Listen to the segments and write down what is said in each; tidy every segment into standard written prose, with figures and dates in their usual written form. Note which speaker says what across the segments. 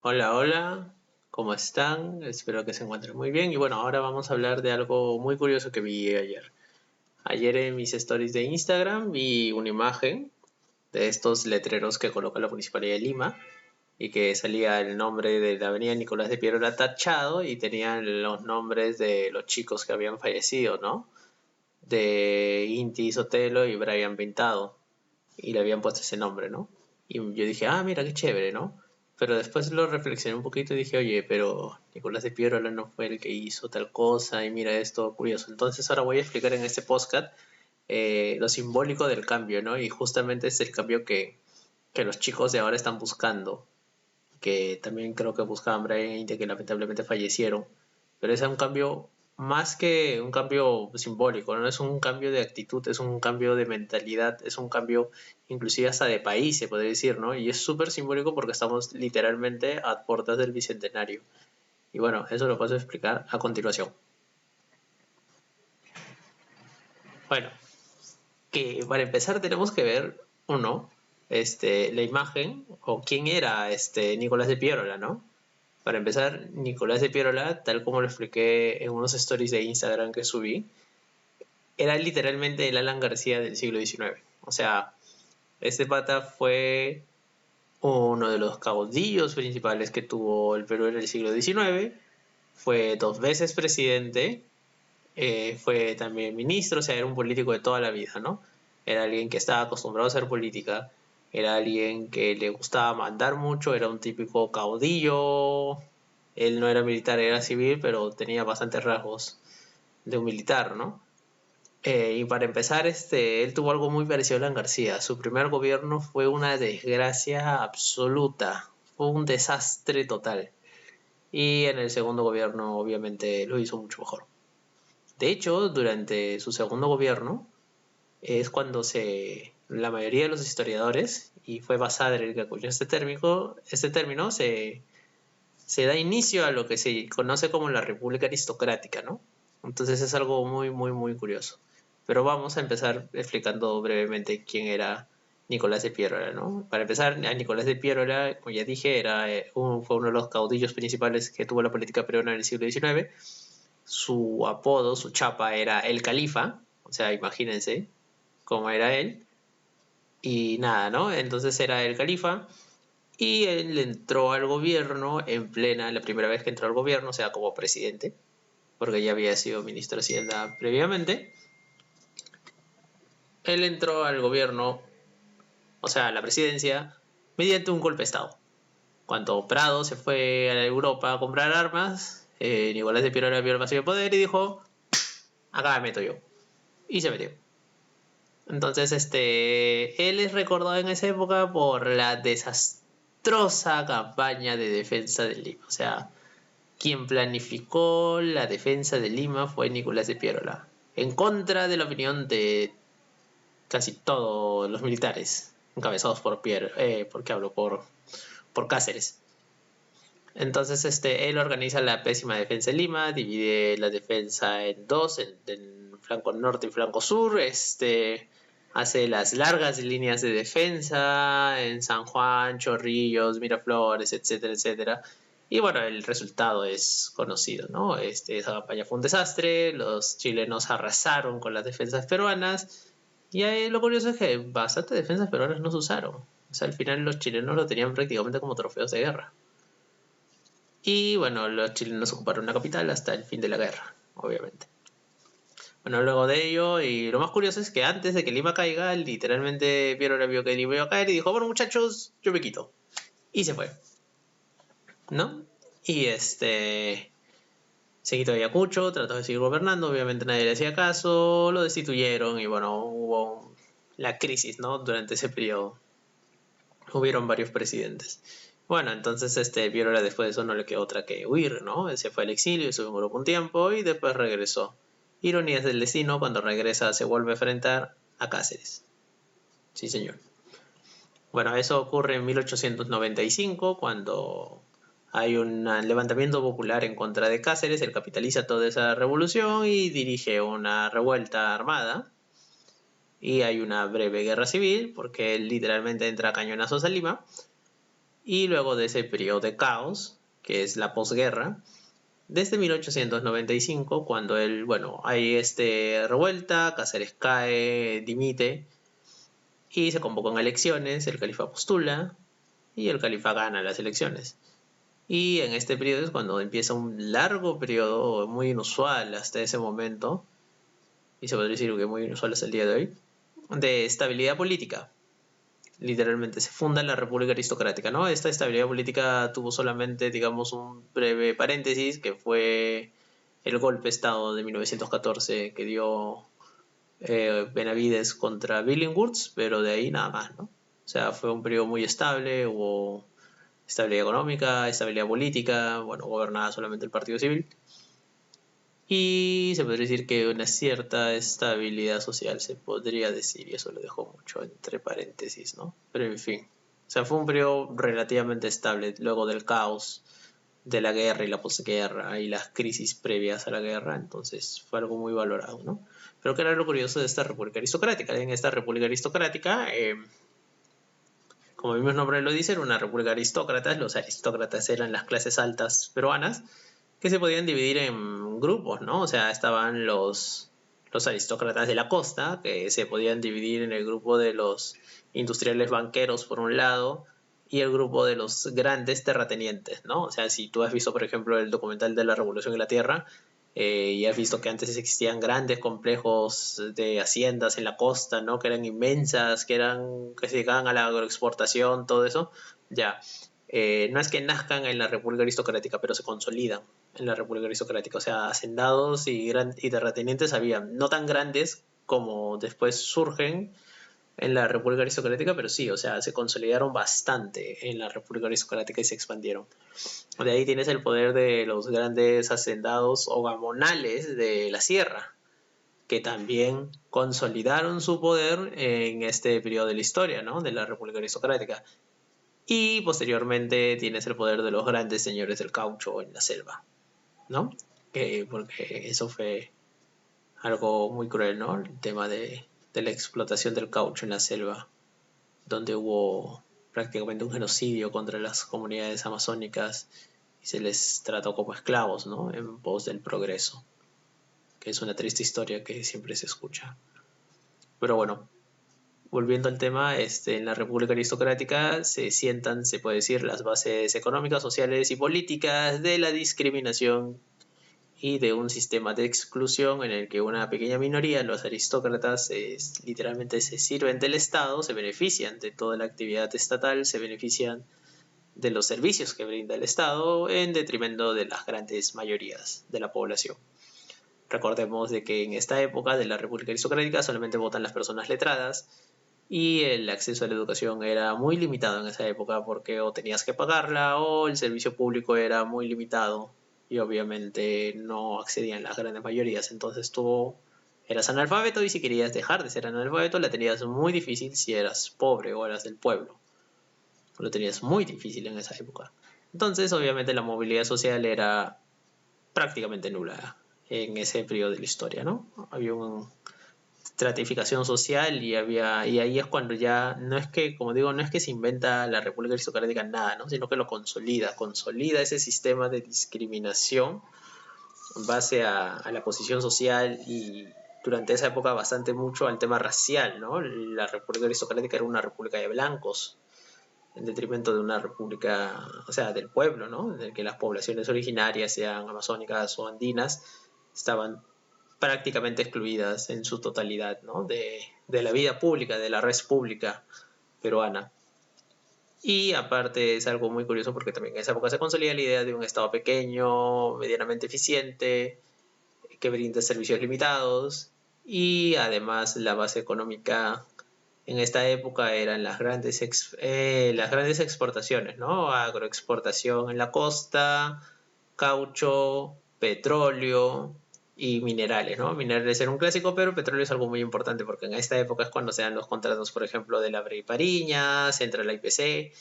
Speaker 1: Hola, hola, ¿cómo están? Espero que se encuentren muy bien. Y bueno, ahora vamos a hablar de algo muy curioso que vi ayer. Ayer en mis stories de Instagram vi una imagen de estos letreros que coloca la Municipalidad de Lima y que salía el nombre de la avenida Nicolás de Piérola tachado y tenían los nombres de los chicos que habían fallecido, ¿no? De Inti Sotelo y Brian Pintado y le habían puesto ese nombre, ¿no? Y yo dije, ah, mira, qué chévere, ¿no? Pero después lo reflexioné un poquito y dije, oye, pero Nicolás de Piérola no fue el que hizo tal cosa y mira esto curioso. Entonces ahora voy a explicar en este podcast lo simbólico del cambio, ¿no? Y justamente es el cambio que los chicos de ahora están buscando, que también creo que buscaban Brian e Inte, que lamentablemente fallecieron. Pero es un cambio más que un cambio simbólico, no es un cambio de actitud, es un cambio de mentalidad, es un cambio inclusive hasta de país, se puede decir, ¿no? Y es súper simbólico porque estamos literalmente a puertas del bicentenario. Y bueno, eso lo paso a explicar a continuación. Bueno, que para empezar tenemos que ver, uno, la imagen o quién era Nicolás de Piérola, ¿no? Para empezar, Nicolás de Piérola, tal como lo expliqué en unos stories de Instagram que subí, era literalmente el Alan García del siglo XIX. O sea, este pata fue uno de los caudillos principales que tuvo el Perú en el siglo XIX. Fue dos veces presidente, fue también ministro, o sea, era un político de toda la vida, ¿no? Era alguien que estaba acostumbrado a hacer política, era alguien que le gustaba mandar mucho, era un típico caudillo. Él no era militar, era civil, pero tenía bastantes rasgos de un militar, ¿no? Y para empezar, él tuvo algo muy parecido a Alan García. Su primer gobierno fue una desgracia absoluta, fue un desastre total. Y en el segundo gobierno, obviamente, lo hizo mucho mejor. De hecho, durante su segundo gobierno es cuando la mayoría de los historiadores, y fue Basadre el que acuñó este término se da inicio a lo que se conoce como la República Aristocrática, ¿no? Entonces es algo muy, muy, muy curioso. Pero vamos a empezar explicando brevemente quién era Nicolás de Piérola, ¿no? Para empezar, a Nicolás de Piérola, como ya dije, fue uno de los caudillos principales que tuvo la política peruana en el siglo XIX. Su apodo, su chapa era el Califa, o sea, imagínense cómo era él. Y nada, ¿no? Entonces era el Califa y él entró al gobierno la primera vez que entró al gobierno, o sea, como presidente, porque ya había sido ministro de Hacienda previamente. Él entró al gobierno, o sea, a la presidencia, mediante un golpe de Estado. Cuando Prado se fue a Europa a comprar armas, Nicolás de Piérola vio el vacío de poder y dijo, acá me meto yo. Y se metió. Entonces, él es recordado en esa época por la desastrosa campaña de defensa de Lima. O sea, quien planificó la defensa de Lima fue Nicolás de Piérola, en contra de la opinión de casi todos los militares, encabezados por porque hablo por Cáceres. Entonces, él organiza la pésima defensa de Lima, divide la defensa en dos, en flanco norte y flanco sur, hace las largas líneas de defensa en San Juan, Chorrillos, Miraflores, etcétera, etcétera. Y bueno, el resultado es conocido, ¿no? Esa campaña fue un desastre, los chilenos arrasaron con las defensas peruanas, y ahí lo curioso es que bastantes defensas peruanas no se usaron. O sea, al final los chilenos lo tenían prácticamente como trofeos de guerra. Y bueno, los chilenos ocuparon la capital hasta el fin de la guerra, obviamente. Bueno, luego de ello, y lo más curioso es que antes de que Lima caiga, literalmente Piero vio que Lima iba a caer y dijo, bueno muchachos, yo me quito. Y se fue, ¿no? Y se quitó de Ayacucho, trató de seguir gobernando, obviamente nadie le hacía caso, lo destituyeron y bueno, hubo la crisis, ¿no? Durante ese periodo. Hubieron varios presidentes. Bueno, entonces Piero después de eso no le quedó otra que huir, ¿no? Él se fue al exilio, estuvo en Europa un tiempo y después regresó. Ironías del destino, cuando regresa se vuelve a enfrentar a Cáceres. Sí, señor. Bueno, eso ocurre en 1895, cuando hay un levantamiento popular en contra de Cáceres. Él capitaliza toda esa revolución y dirige una revuelta armada. Y hay una breve guerra civil, porque él literalmente entra a cañonazos a Lima. Y luego de ese periodo de caos, que es la posguerra, desde 1895, cuando hay revuelta, Cáceres cae, dimite, y se convocan elecciones, el califa postula, y el califa gana las elecciones. Y en este periodo es cuando empieza un largo periodo muy inusual hasta ese momento, y se podría decir que muy inusual hasta el día de hoy, de estabilidad política. Literalmente se funda la República Aristocrática, ¿no? Esta estabilidad política tuvo solamente, digamos, un breve paréntesis, que fue el golpe de Estado de 1914 que dio Benavides contra Billinghurst, pero de ahí nada más, ¿no? O sea, fue un periodo muy estable, hubo estabilidad económica, estabilidad política, gobernaba solamente el Partido Civil. Y se podría decir que una cierta estabilidad social, se podría decir, y eso lo dejo mucho entre paréntesis, ¿no? Pero en fin, o sea, fue un periodo relativamente estable luego del caos de la guerra y la posguerra y las crisis previas a la guerra, entonces fue algo muy valorado, ¿no? Pero ¿qué era lo curioso de esta república aristocrática? En esta república aristocrática, como el mismo nombre lo dice, era una república aristócrata. Los aristócratas eran las clases altas peruanas, que se podían dividir en grupos, ¿no? O sea, estaban los aristócratas de la costa, que se podían dividir en el grupo de los industriales banqueros por un lado, y el grupo de los grandes terratenientes, ¿no? O sea, si tú has visto, por ejemplo, el documental de la Revolución en la Tierra, y has visto que antes existían grandes complejos de haciendas en la costa, ¿no? Que eran inmensas, que se dedicaban a la agroexportación, todo eso, ya. No es que nazcan en la República Aristocrática, pero se consolidan en la República Aristocrática. O sea, hacendados y terratenientes habían, no tan grandes como después surgen en la República Aristocrática, pero sí, o sea, se consolidaron bastante en la República Aristocrática y se expandieron. De ahí tienes el poder de los grandes hacendados o gamonales de la sierra, que también consolidaron su poder en este periodo de la historia, ¿no? De la República Aristocrática. Y posteriormente tienes el poder de los grandes señores del caucho en la selva, ¿no? Porque eso fue algo muy cruel, ¿no? El tema de la explotación del caucho en la selva, donde hubo prácticamente un genocidio contra las comunidades amazónicas y se les trató como esclavos, ¿no? En pos del progreso, que es una triste historia que siempre se escucha. Pero bueno, volviendo al tema, en la República Aristocrática se sientan, se puede decir, las bases económicas, sociales y políticas de la discriminación y de un sistema de exclusión en el que una pequeña minoría, los aristócratas, literalmente se sirven del Estado, se benefician de toda la actividad estatal, se benefician de los servicios que brinda el Estado en detrimento de las grandes mayorías de la población. Recordemos de que en esta época de la República Aristocrática solamente votan las personas letradas y el acceso a la educación era muy limitado en esa época porque o tenías que pagarla o el servicio público era muy limitado y obviamente no accedían las grandes mayorías. Entonces tú eras analfabeto y si querías dejar de ser analfabeto la tenías muy difícil si eras pobre o eras del pueblo. Lo tenías muy difícil en esa época. Entonces obviamente la movilidad social era prácticamente nula en ese periodo de la historia, ¿no? Había una estratificación social y ahí es cuando ya no es que, como digo, no es que se inventa la República Aristocrática nada, ¿no? Sino que lo consolida ese sistema de discriminación en base a la posición social y durante esa época bastante mucho al tema racial, ¿no? La República Aristocrática era una república de blancos en detrimento de una república, o sea, del pueblo, ¿no? En el que las poblaciones originarias, sean amazónicas o andinas, estaban prácticamente excluidas en su totalidad, ¿no? De la vida pública, de la red pública peruana. Y aparte es algo muy curioso porque también en esa época se consolida la idea de un Estado pequeño, medianamente eficiente, que brinda servicios limitados y además la base económica en esta época eran las grandes exportaciones, ¿no? Agroexportación en la costa, caucho, petróleo y minerales, ¿no? Minerales era un clásico, pero petróleo es algo muy importante porque en esta época es cuando se dan los contratos, por ejemplo, de la Bre y Pariñas, entre la IPC,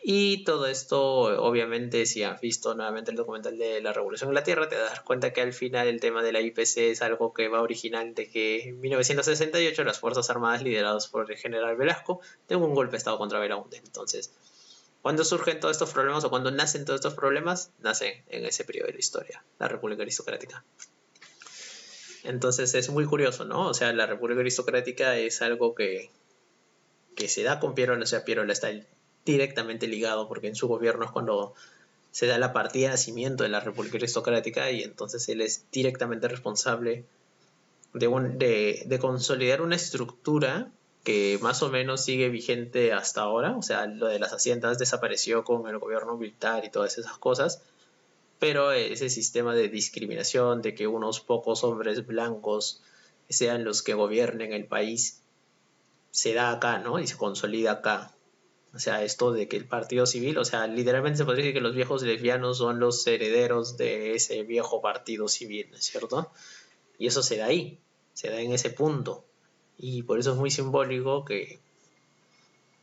Speaker 1: y todo esto, obviamente, si has visto nuevamente el documental de la Revolución en la Tierra, te das cuenta que al final el tema de la IPC es algo que va original de que en 1968 las Fuerzas Armadas lideradas por el general Velasco tengan un golpe de Estado contra Belaúnde. Entonces, ¿Cuándo surgen todos estos problemas o cuándo nacen todos estos problemas? Nacen en ese periodo de la historia, la República Aristocrática. Entonces es muy curioso, ¿no? O sea, la República Aristocrática es algo que se da con Piero, o sea, Piero está directamente ligado porque en su gobierno es cuando se da la partida de nacimiento de la República Aristocrática y entonces él es directamente responsable de consolidar una estructura que más o menos sigue vigente hasta ahora. O sea, lo de las haciendas desapareció con el gobierno militar y todas esas cosas, pero ese sistema de discriminación, de que unos pocos hombres blancos sean los que gobiernen el país, se da acá, ¿no? Y se consolida acá. O sea, esto de que el partido civil, o sea, literalmente se podría decir que los viejos lesbianos son los herederos de ese viejo partido civil, ¿no es cierto? Y eso se da ahí, se da en ese punto. Y por eso es muy simbólico que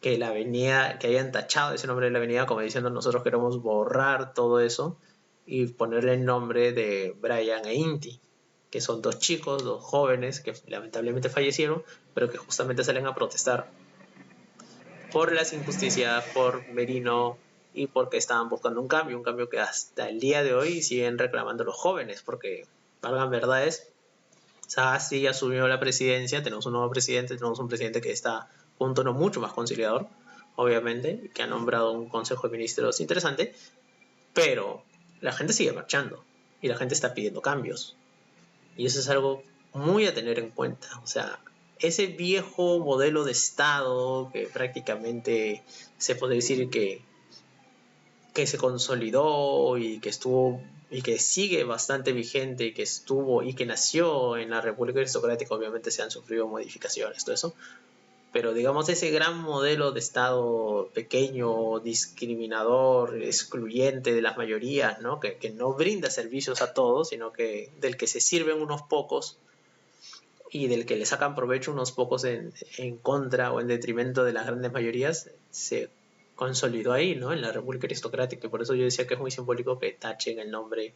Speaker 1: la avenida, que hayan tachado ese nombre de la avenida como diciendo nosotros queremos borrar todo eso y ponerle el nombre de Brian e Inti, que son dos chicos, dos jóvenes que lamentablemente fallecieron, pero que justamente salen a protestar por las injusticias, por Merino y porque estaban buscando un cambio que hasta el día de hoy siguen reclamando los jóvenes, porque, valgan verdades, Sagasti asumió la presidencia, tenemos un nuevo presidente, tenemos un presidente que está con un tono mucho más conciliador, obviamente, que ha nombrado un consejo de ministros interesante, pero la gente sigue marchando y la gente está pidiendo cambios. Y eso es algo muy a tener en cuenta. O sea, ese viejo modelo de Estado que prácticamente se puede decir que se consolidó y que estuvo y que sigue bastante vigente y que estuvo y que nació en la República Aristocrática, obviamente se han sufrido modificaciones, todo eso, pero digamos ese gran modelo de Estado pequeño, discriminador, excluyente de las mayorías, ¿no? Que no brinda servicios a todos, sino que del que se sirven unos pocos y del que le sacan provecho unos pocos en contra o en detrimento de las grandes mayorías, se consolidó ahí, ¿no? En la República Aristocrática. Y por eso yo decía que es muy simbólico que tachen el nombre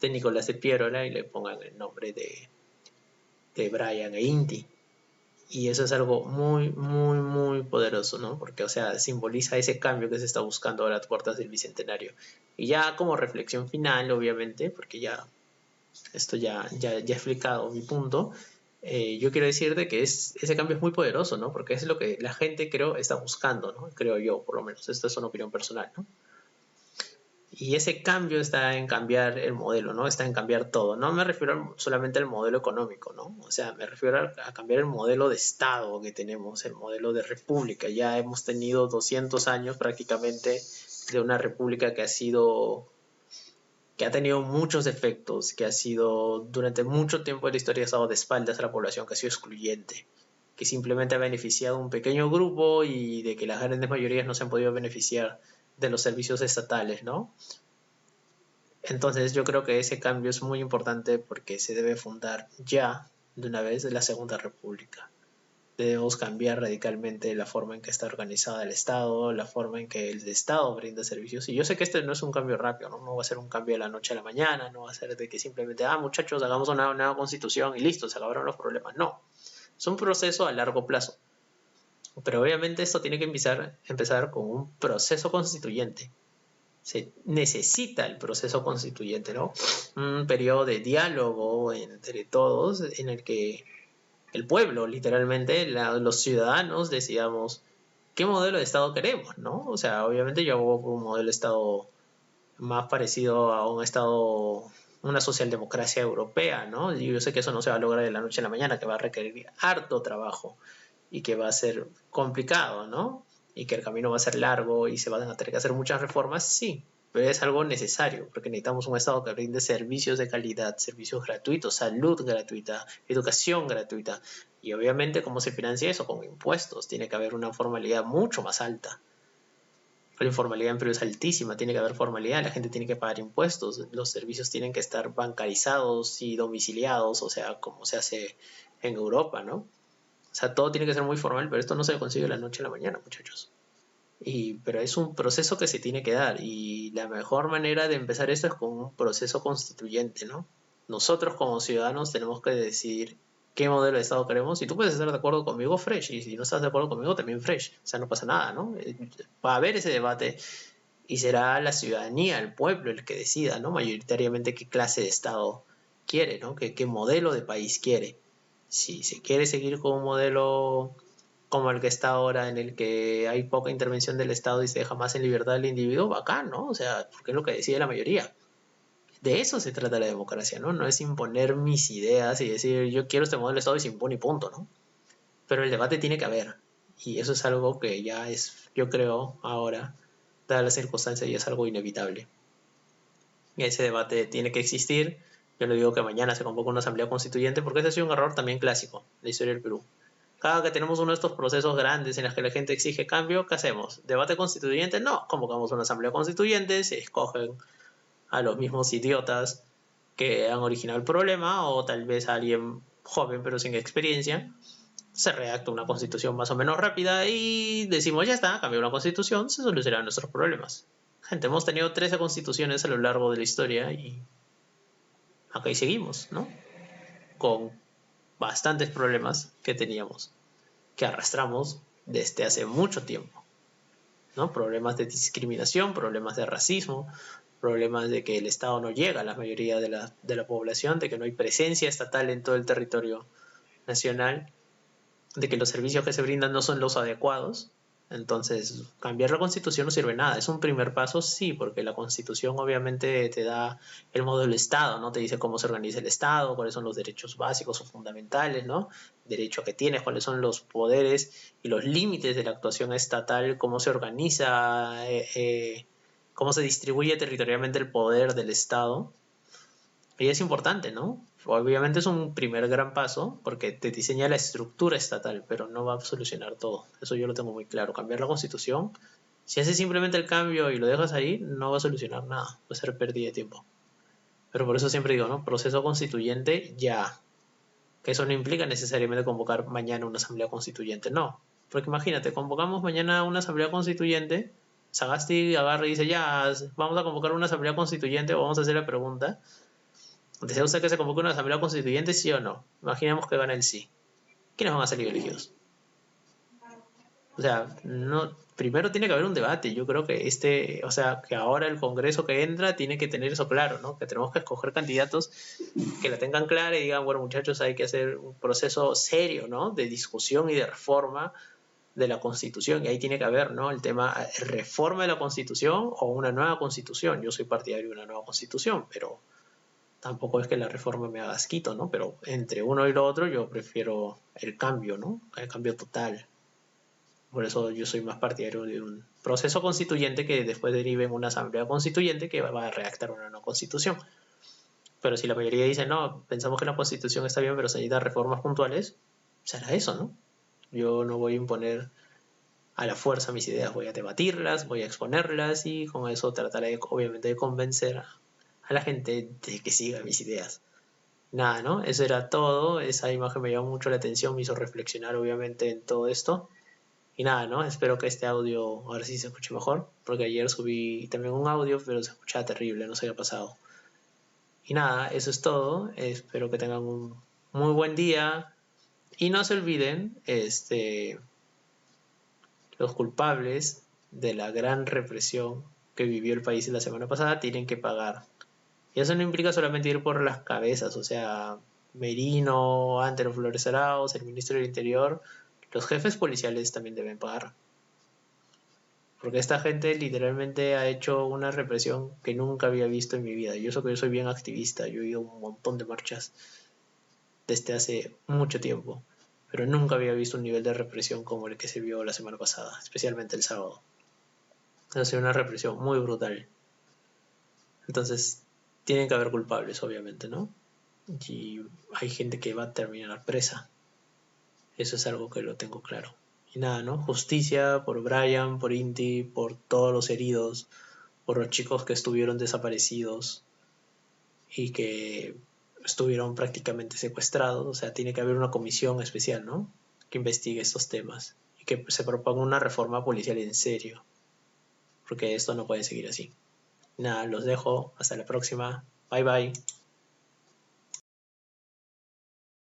Speaker 1: de Nicolás de Piérola y le pongan el nombre de Brian e Inti. Y eso es algo muy, muy, muy poderoso, ¿no? Porque, o sea, simboliza ese cambio que se está buscando a las puertas del Bicentenario. Y ya como reflexión final, obviamente, porque ya esto ya he explicado mi punto, yo quiero decirte que ese cambio es muy poderoso, ¿no? Porque es lo que la gente, creo, está buscando, ¿no? Creo yo, por lo menos. Esto es una opinión personal, ¿no? Y ese cambio está en cambiar el modelo, ¿no? Está en cambiar todo. No me refiero solamente al modelo económico, ¿no? O sea, me refiero a cambiar el modelo de Estado que tenemos, el modelo de república. Ya hemos tenido 200 años prácticamente de una república que ha tenido muchos defectos, que ha sido durante mucho tiempo de la historia ha estado de espaldas a la población, que ha sido excluyente, que simplemente ha beneficiado a un pequeño grupo y de que las grandes mayorías no se han podido beneficiar de los servicios estatales, ¿no? Entonces yo creo que ese cambio es muy importante porque se debe fundar ya de una vez la Segunda República. Debemos cambiar radicalmente la forma en que está organizada el Estado, la forma en que el Estado brinda servicios. Y yo sé que este no es un cambio rápido, ¿no? No va a ser un cambio de la noche a la mañana, no va a ser de que simplemente, muchachos, hagamos una nueva constitución y listo, se acabaron los problemas. No, es un proceso a largo plazo. Pero obviamente esto tiene que empezar con un proceso constituyente. Se necesita el proceso constituyente, ¿no? Un periodo de diálogo entre todos en el que el pueblo, literalmente, los ciudadanos decidamos qué modelo de Estado queremos, ¿no? O sea, obviamente yo abogo por un modelo de Estado más parecido a un Estado, una socialdemocracia europea, ¿no? Y yo sé que eso no se va a lograr de la noche a la mañana, que va a requerir harto trabajo y que va a ser complicado, ¿no? Y que el camino va a ser largo y se van a tener que hacer muchas reformas, sí, pero es algo necesario, porque necesitamos un Estado que brinde servicios de calidad, servicios gratuitos, salud gratuita, educación gratuita. Y obviamente, ¿cómo se financia eso? Con impuestos. Tiene que haber una formalidad mucho más alta. La informalidad en Perú es altísima, tiene que haber formalidad, la gente tiene que pagar impuestos, los servicios tienen que estar bancarizados y domiciliados, o sea, como se hace en Europa, ¿no? O sea, todo tiene que ser muy formal, pero esto no se consigue de la noche a la mañana, muchachos. Pero es un proceso que se tiene que dar y la mejor manera de empezar esto es con un proceso constituyente, ¿no? Nosotros como ciudadanos tenemos que decidir qué modelo de Estado queremos. Si tú puedes estar de acuerdo conmigo, fresh. Y si no estás de acuerdo conmigo, también fresh. O sea, no pasa nada, ¿no? Va a haber ese debate y será la ciudadanía, el pueblo, el que decida, ¿no? Mayoritariamente qué clase de Estado quiere, ¿no? Qué modelo de país quiere. Si se quiere seguir con un modelo como el que está ahora, en el que hay poca intervención del Estado y se deja más en libertad al individuo, bacán, ¿no? O sea, porque es lo que decide la mayoría. De eso se trata la democracia, ¿no? No es imponer mis ideas y decir yo quiero este modelo de Estado y se impone y punto, ¿no? Pero el debate tiene que haber. Y eso es algo que ya es, yo creo, ahora, dadas las circunstancias, ya es algo inevitable. Y ese debate tiene que existir. Yo le digo que mañana se convoca una asamblea constituyente porque ese ha sido un error también clásico en la historia del Perú. Cada que tenemos uno de estos procesos grandes en los que la gente exige cambio, ¿qué hacemos? ¿Debate constituyente? No, convocamos una asamblea constituyente, se escogen a los mismos idiotas que han originado el problema o tal vez a alguien joven pero sin experiencia. Se redacta una constitución más o menos rápida y decimos ya está, cambió la constitución, se solucionarán nuestros problemas. Gente, hemos tenido 13 constituciones a lo largo de la historia y acá y seguimos, ¿no? Con bastantes problemas que teníamos, que arrastramos desde hace mucho tiempo, ¿no? Problemas de discriminación, problemas de racismo, problemas de que el Estado no llega a la mayoría de la población, de que no hay presencia estatal en todo el territorio nacional, de que los servicios que se brindan no son los adecuados. Entonces, cambiar la constitución no sirve de nada. Es un primer paso, sí, porque la constitución obviamente te da el modelo de Estado, ¿no? Te dice cómo se organiza el Estado, cuáles son los derechos básicos o fundamentales, ¿no? Derecho que tienes, cuáles son los poderes y los límites de la actuación estatal, cómo se organiza, cómo se distribuye territorialmente el poder del Estado. Y es importante, ¿no? Obviamente es un primer gran paso porque te diseña la estructura estatal, pero no va a solucionar todo. Eso yo lo tengo muy claro. Cambiar la constitución, si haces simplemente el cambio y lo dejas ahí, no va a solucionar nada. Va a ser pérdida de tiempo. Pero por eso siempre digo, ¿no? Proceso constituyente ya. Que eso no implica necesariamente convocar mañana una asamblea constituyente. No. Porque imagínate, convocamos mañana una asamblea constituyente, Sagasti agarra y dice, ya, vamos a convocar una asamblea constituyente o vamos a hacer la pregunta. ¿Desea usted que se convoque una asamblea constituyente, sí o no? Imaginemos que gana el sí. ¿Quiénes van a salir elegidos? O sea, no, primero tiene que haber un debate. Yo creo que que ahora el Congreso que entra tiene que tener eso claro, ¿no? Que tenemos que escoger candidatos que la tengan clara y digan, bueno, muchachos, hay que hacer un proceso serio, ¿no? De discusión y de reforma de la Constitución. Y ahí tiene que haber, ¿no? El tema, reforma de la Constitución o una nueva Constitución. Yo soy partidario de una nueva Constitución, pero tampoco es que la reforma me haga asquito, ¿no? Pero entre uno y lo otro yo prefiero el cambio, ¿no? El cambio total. Por eso yo soy más partidario de un proceso constituyente que después derive en una asamblea constituyente que va a redactar una nueva constitución. Pero si la mayoría dice, no, pensamos que la constitución está bien, pero se necesitan reformas puntuales, será eso, ¿no? Yo no voy a imponer a la fuerza mis ideas, voy a debatirlas, voy a exponerlas y con eso trataré obviamente de convencer a la gente de que siga mis ideas. Nada, ¿no? Eso era todo. Esa imagen me llamó mucho la atención, me hizo reflexionar obviamente en todo esto. Y nada, ¿no? Espero que este audio ahora sí se escuche mejor, porque ayer subí también un audio, pero se escuchaba terrible, no se había pasado. Y nada, eso es todo. Espero que tengan un muy buen día. Y no se olviden, los culpables de la gran represión que vivió el país la semana pasada tienen que pagar. Y eso no implica solamente ir por las cabezas, o sea, Merino, Antero Flores Arauz, el ministro del Interior, los jefes policiales también deben pagar. Porque esta gente literalmente ha hecho una represión que nunca había visto en mi vida. Yo soy bien activista, yo he ido a un montón de marchas desde hace mucho tiempo, pero nunca había visto un nivel de represión como el que se vio la semana pasada, especialmente el sábado. Ha sido una represión muy brutal. Entonces, tienen que haber culpables, obviamente, ¿no? Y hay gente que va a terminar presa. Eso es algo que lo tengo claro. Y nada, ¿no? Justicia por Brian, por Inti, por todos los heridos, por los chicos que estuvieron desaparecidos y que estuvieron prácticamente secuestrados. O sea, tiene que haber una comisión especial, ¿no? Que investigue estos temas y que se proponga una reforma policial en serio. Porque esto no puede seguir así. Nada, los dejo. Hasta la próxima. Bye bye.